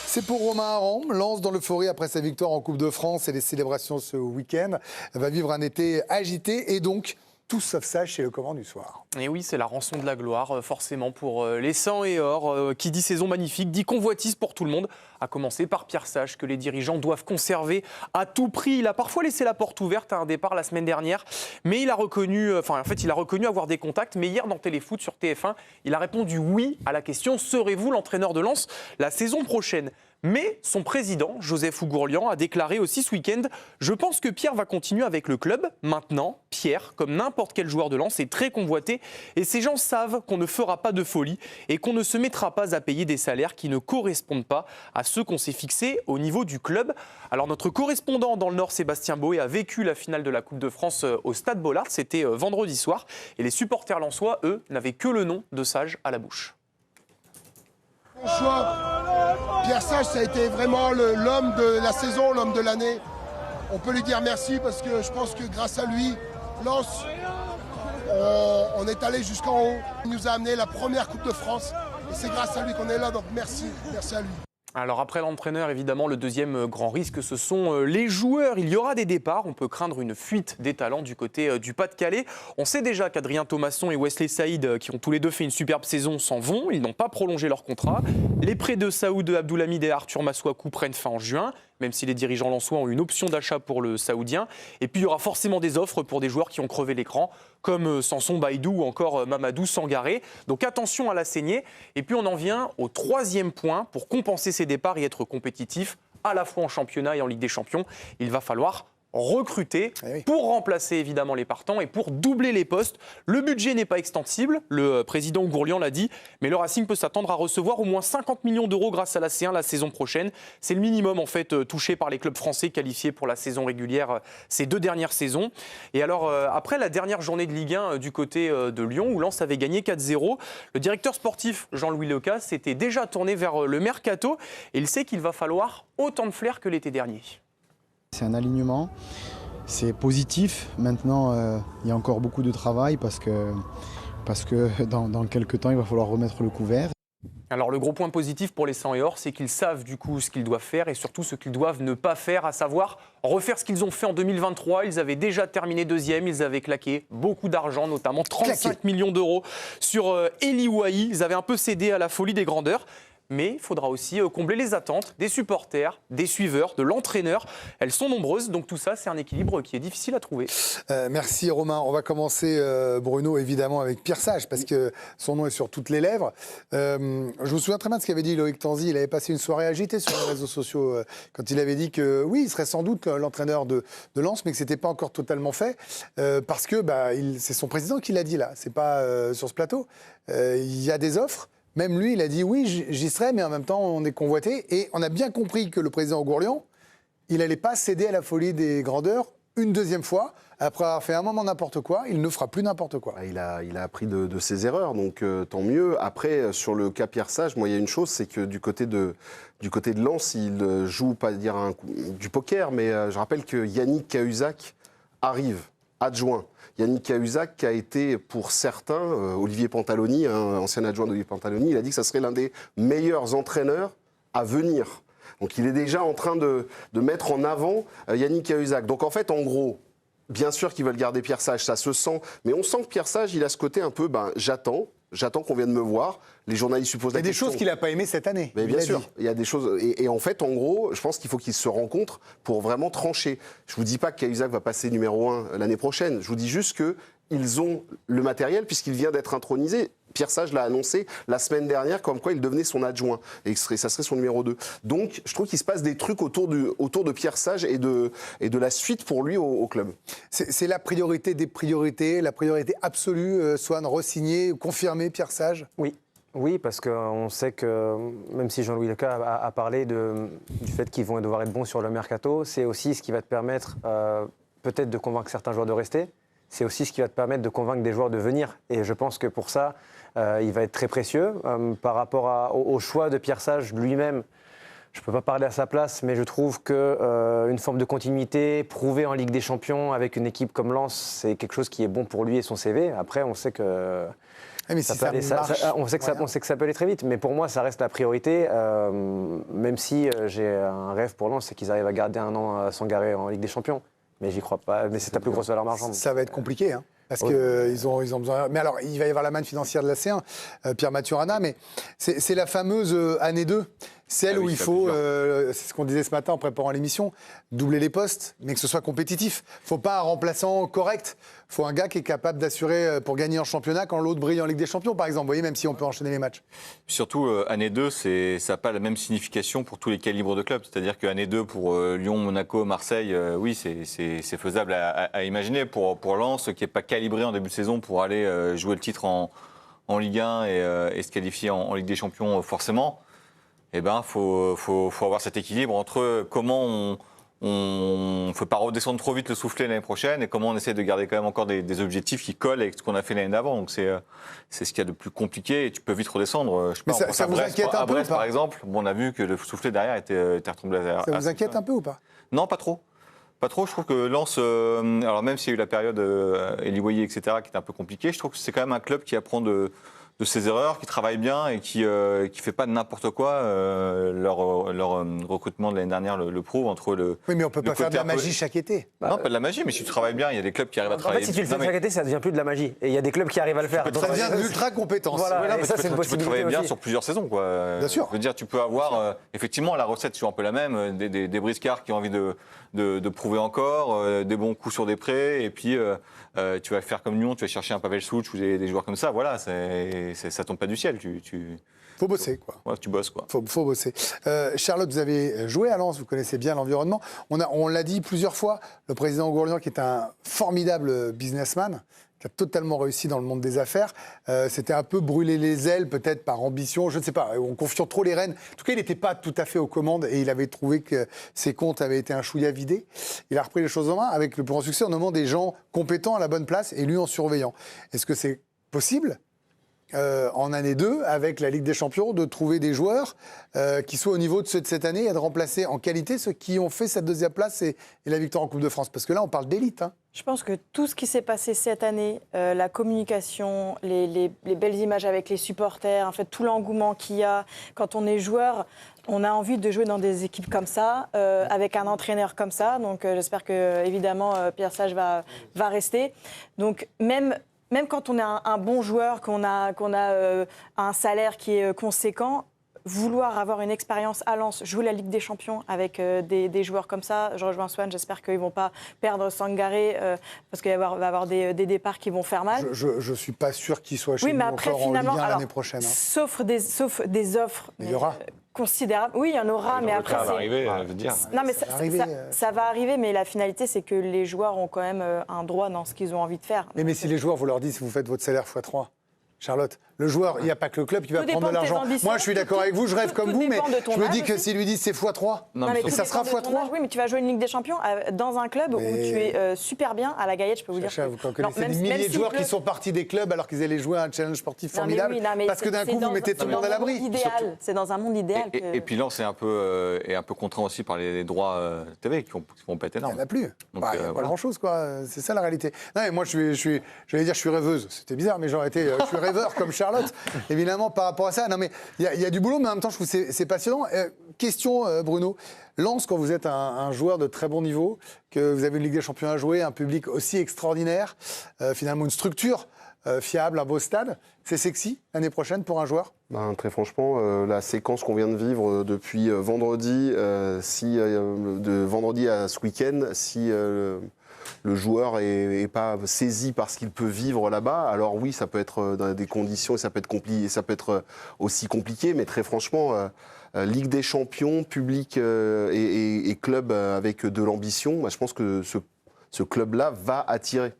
C'est pour Romain Aran. Lens dans l'euphorie après sa victoire en Coupe de France et les célébrations ce week-end. Elle va vivre un été agité et donc tout sauf ça chez le Comment du Soir. Et oui, c'est la rançon de la gloire, forcément, pour les 100 et or. Qui dit saison magnifique, dit convoitise pour tout le monde. À commencer par Pierre Sage, que les dirigeants doivent conserver à tout prix. Il a parfois laissé la porte ouverte à un départ la semaine dernière, mais il a reconnu, il a reconnu avoir des contacts. Mais hier, dans Téléfoot sur TF1, il a répondu oui à la question « Serez-vous l'entraîneur de Lens la saison prochaine ?» Mais son président, Joseph Ougourlian, a déclaré aussi ce week-end « Je pense que Pierre va continuer avec le club. Maintenant, Pierre, comme n'importe quel joueur de Lens, est très convoité et ces gens savent qu'on ne fera pas de folie et qu'on ne se mettra pas à payer des salaires qui ne correspondent pas à ceux qu'on s'est fixés au niveau du club. » Alors notre correspondant dans le Nord, Sébastien Boé, a vécu la finale de la Coupe de France au Stade Bollaert. C'était vendredi soir et les supporters lensois, eux, n'avaient que le nom de Sage à la bouche. Bon choix. Pierre Sage, ça a été vraiment l'homme de la saison, l'homme de l'année. On peut lui dire merci parce que je pense que grâce à lui, Lens, on est allé jusqu'en haut. Il nous a amené la première Coupe de France et c'est grâce à lui qu'on est là, donc merci à lui. Alors après l'entraîneur, évidemment, le deuxième grand risque, ce sont les joueurs. Il y aura des départs. On peut craindre une fuite des talents du côté du Pas-de-Calais. On sait déjà qu'Adrien Thomasson et Wesley Saïd, qui ont tous les deux fait une superbe saison, s'en vont. Ils n'ont pas prolongé leur contrat. Les prêts de Saoud Abdoulhamid et Arthur Masuaku prennent fin en juin, même si les dirigeants lensois ont une option d'achat pour le Saoudien. Et puis il y aura forcément des offres pour des joueurs qui ont crevé l'écran, comme Samson Baïdou ou encore Mamadou Sangaré. Donc attention à la saignée. Et puis on en vient au troisième point. Pour compenser ces départs et être compétitif, à la fois en championnat et en Ligue des Champions, il va falloir recruter pour remplacer évidemment les partants et pour doubler les postes. Le budget n'est pas extensible, le président Ougourlian l'a dit, mais le Racing peut s'attendre à recevoir au moins 50 millions d'euros grâce à la C1 la saison prochaine. C'est le minimum en fait touché par les clubs français qualifiés pour la saison régulière ces deux dernières saisons. Et alors après la dernière journée de Ligue 1 du côté de Lyon où Lens avait gagné 4-0, le directeur sportif Jean-Louis Lecas s'était déjà tourné vers le mercato et il sait qu'il va falloir autant de flair que l'été dernier. C'est un alignement, c'est positif. Maintenant, il y a encore beaucoup de travail parce que dans quelques temps, il va falloir remettre le couvert. Alors le gros point positif pour les 100 et or, c'est qu'ils savent du coup ce qu'ils doivent faire et surtout ce qu'ils doivent ne pas faire, à savoir refaire ce qu'ils ont fait en 2023. Ils avaient déjà terminé deuxième, ils avaient claqué beaucoup d'argent, notamment 35 millions d'euros sur Eli Wahi. Ils avaient un peu cédé à la folie des grandeurs. Mais il faudra aussi combler les attentes des supporters, des suiveurs, de l'entraîneur. Elles sont nombreuses, donc tout ça, c'est un équilibre qui est difficile à trouver. Merci Romain. On va commencer, Bruno, évidemment, avec Pierre Sage, parce que son nom est sur toutes les lèvres. Je me souviens très bien de ce qu'avait dit Loïc Tanzi. Il avait passé une soirée agitée sur les réseaux sociaux quand il avait dit que, oui, il serait sans doute l'entraîneur de Lens, mais que ce n'était pas encore totalement fait, parce que c'est son président qui l'a dit là. Ce n'est pas sur ce plateau. Il y a des offres. Même lui, il a dit oui, j'y serai, mais en même temps, on est convoité. Et on a bien compris que le président Ougourlian, il n'allait pas céder à la folie des grandeurs une deuxième fois. Après avoir fait un moment n'importe quoi, il ne fera plus n'importe quoi. Il a appris de ses erreurs, donc tant mieux. Après, sur le cas Pierre Sage, moi, il y a une chose, c'est que du côté de Lens, il joue, pas dire du poker, mais je rappelle que Yannick Cahuzac arrive, adjoint. Yannick Cahuzac qui a été, pour certains, Olivier Pantaloni, ancien adjoint d'Olivier Pantaloni, il a dit que ça serait l'un des meilleurs entraîneurs à venir. Donc il est déjà en train de mettre en avant Yannick Cahuzac. Donc en fait, en gros, bien sûr qu'ils veulent garder Pierre Sage, ça se sent. Mais on sent que Pierre Sage, il a ce côté un peu, j'attends qu'on vienne me voir. Les journalistes supposent la question. Il y a des choses qu'il n'a pas aimées cette année. Mais bien sûr, il y a des choses. Et en fait, en gros, je pense qu'il faut qu'ils se rencontrent pour vraiment trancher. Je ne vous dis pas que Cahuzac va passer numéro 1 l'année prochaine. Je vous dis juste qu'ils ont le matériel puisqu'il vient d'être intronisé. Pierre Sage l'a annoncé la semaine dernière comme quoi il devenait son adjoint et ça serait son numéro 2. Donc je trouve qu'il se passe des trucs autour de Pierre Sage et de la suite pour lui au club. C'est la priorité des priorités, la priorité absolue, Swan, re-signer, confirmer Pierre Sage ? Oui, parce qu'on sait que, même si Jean-Louis Lecas a parlé du fait qu'ils vont devoir être bons sur le mercato, c'est aussi ce qui va te permettre peut-être de convaincre certains joueurs de rester. C'est aussi ce qui va te permettre de convaincre des joueurs de venir. Et je pense que pour ça, il va être très précieux. Par rapport au choix de Pierre Sage lui-même, je ne peux pas parler à sa place, mais je trouve qu'une forme de continuité prouvée en Ligue des Champions avec une équipe comme Lens, c'est quelque chose qui est bon pour lui et son CV. Après, on sait que... Mais si ça marche, on sait que ça peut aller très vite, mais pour moi, ça reste la priorité. Même si j'ai un rêve pour Lens, c'est qu'ils arrivent à garder un an à Sangaré en Ligue des Champions. Mais j'y crois pas. Mais c'est ta plus grosse valeur marchande. Ça va être compliqué, hein, parce qu'ils ont besoin. Mais alors, il va y avoir la manne financière de la C1, Pierre Maturana, mais c'est la fameuse année 2. Celle où il faut, c'est ce qu'on disait ce matin en préparant l'émission, doubler les postes, mais que ce soit compétitif. Il ne faut pas un remplaçant correct. Il faut un gars qui est capable d'assurer pour gagner en championnat quand l'autre brille en Ligue des Champions, par exemple. Vous voyez, même si on peut enchaîner les matchs. Surtout, année 2, ça n'a pas la même signification pour tous les calibres de clubs. C'est-à-dire qu'année 2, pour Lyon, Monaco, Marseille, oui, c'est faisable à imaginer. Pour Lens, qui n'est pas calibré en début de saison pour aller jouer le titre en Ligue 1 et se qualifier en Ligue des Champions, forcément. Eh ben, faut avoir cet équilibre entre comment on ne fait pas redescendre trop vite le soufflet l'année prochaine et comment on essaie de garder quand même encore des objectifs qui collent avec ce qu'on a fait l'année d'avant. Donc c'est ce qu'il y a de plus compliqué et tu peux vite redescendre. Mais ça vous inquiète un peu Brest, ou pas ? par exemple, on a vu que le soufflet derrière était retombé à Ça vous inquiète un peu ou pas ? Non, pas trop. Pas trop, je trouve que Lens, alors même s'il y a eu la période Eliwoye, etc., qui était un peu compliquée, je trouve que c'est quand même un club qui apprend de ses erreurs, qui travaille bien et qui fait pas n'importe quoi. Leur recrutement de l'année dernière le prouve entre le. Oui, mais on peut pas faire de la magie chaque été. Non, pas de la magie, mais si tu travailles bien, il y a des clubs qui arrivent à travailler. En fait, si tu le fais chaque été, ça devient plus de la magie. Et il y a des clubs qui arrivent à le faire. Ça devient de l'ultra compétence. Voilà, Ouais, non, mais ça, c'est une tu peux possibilité travailler bien aussi. sur plusieurs saisons, quoi. Bien sûr. Je veux dire, tu peux avoir effectivement la recette sur un peu la même, des briscards qui ont envie de prouver encore, des bons coups sur des prêts, et puis tu vas faire comme Lyon, tu vas chercher un Pavel Souch ou des joueurs comme ça. Voilà, ça tombe pas du ciel. Faut bosser, quoi. Ouais, tu bosses, quoi. Faut bosser. Charlotte, vous avez joué à Lens, vous connaissez bien l'environnement. On l'a dit plusieurs fois, le président Gourlian, qui est un formidable businessman, qui a totalement réussi dans le monde des affaires, c'était un peu brûler les ailes, peut-être par ambition, je ne sais pas, en confiant trop les rênes. En tout cas, il n'était pas tout à fait aux commandes et il avait trouvé que ses comptes avaient été un chouïa vidés. Il a repris les choses en main avec le plus grand succès en nommant des gens compétents à la bonne place et lui en surveillant. Est-ce que c'est possible en année 2, avec la Ligue des Champions, de trouver des joueurs qui soient au niveau de ceux de cette année et de remplacer en qualité ceux qui ont fait cette deuxième place et la victoire en Coupe de France? Parce que là, on parle d'élite. Hein. Je pense que tout ce qui s'est passé cette année, la communication, les belles images avec les supporters, en fait, tout l'engouement qu'il y a, quand on est joueur, on a envie de jouer dans des équipes comme ça, avec un entraîneur comme ça. Donc j'espère que, évidemment, Pierre Sage va rester. Donc même quand on est un bon joueur, qu'on a un salaire qui est conséquent, vouloir avoir une expérience à Lens, jouer la Ligue des Champions avec des joueurs comme ça, je rejoins Swan, j'espère qu'ils ne vont pas perdre Sangaré parce qu'il va y avoir des départs qui vont faire mal. Je ne suis pas sûr qu'il soit chez oui, nous mais après, encore en Ligue 1 finalement, l'année prochaine. Hein. Sauf des offres. Il y aura. Considérable. Oui, il y en aura, mais après, ça va arriver, je veux dire. Non, mais ça va arriver, mais la finalité, c'est que les joueurs ont quand même un droit dans ce qu'ils ont envie de faire. Mais si les joueurs, vous leur dites, vous faites votre salaire x3, Charlotte, le joueur, il n'y a pas que le club qui va prendre de l'argent. Moi, je suis d'accord avec vous, je rêve comme vous, mais je me dis que s'ils lui disent c'est x3, et ça sera x3. Oui, mais tu vas jouer une Ligue des Champions dans un club où tu es super bien à la Gaillette, je peux vous dire. Vous connaissez des milliers de joueurs qui sont partis des clubs alors qu'ils allaient jouer à un challenge sportif formidable, parce que d'un coup, vous mettez tout le monde à l'abri. C'est dans un monde idéal. Et puis Lens est un peu contraint aussi par les droits TV qui vont pas être énormes. Il n'y en a plus. Il n'y a pas grand-chose, quoi. C'est ça la réalité. Non, mais moi, j'allais dire, je suis rêveuse. C'était bizarre, mais j'aurais été, je suis rêveur comme Charlotte. Évidemment, par rapport à ça. Non, mais il y a du boulot, mais en même temps, je trouve que c'est passionnant. Question, Bruno. Lens, quand vous êtes un joueur de très bon niveau, que vous avez une Ligue des Champions à jouer, un public aussi extraordinaire, finalement une structure fiable, un beau stade, c'est sexy l'année prochaine pour un joueur? Très franchement, la séquence qu'on vient de vivre depuis vendredi, de vendredi à ce week-end, si le joueur n'est pas saisi par ce qu'il peut vivre là-bas, alors oui, ça peut être dans des conditions et ça peut être aussi compliqué, mais très franchement, Ligue des Champions, public et club avec de l'ambition, je pense que ce club-là va attirer.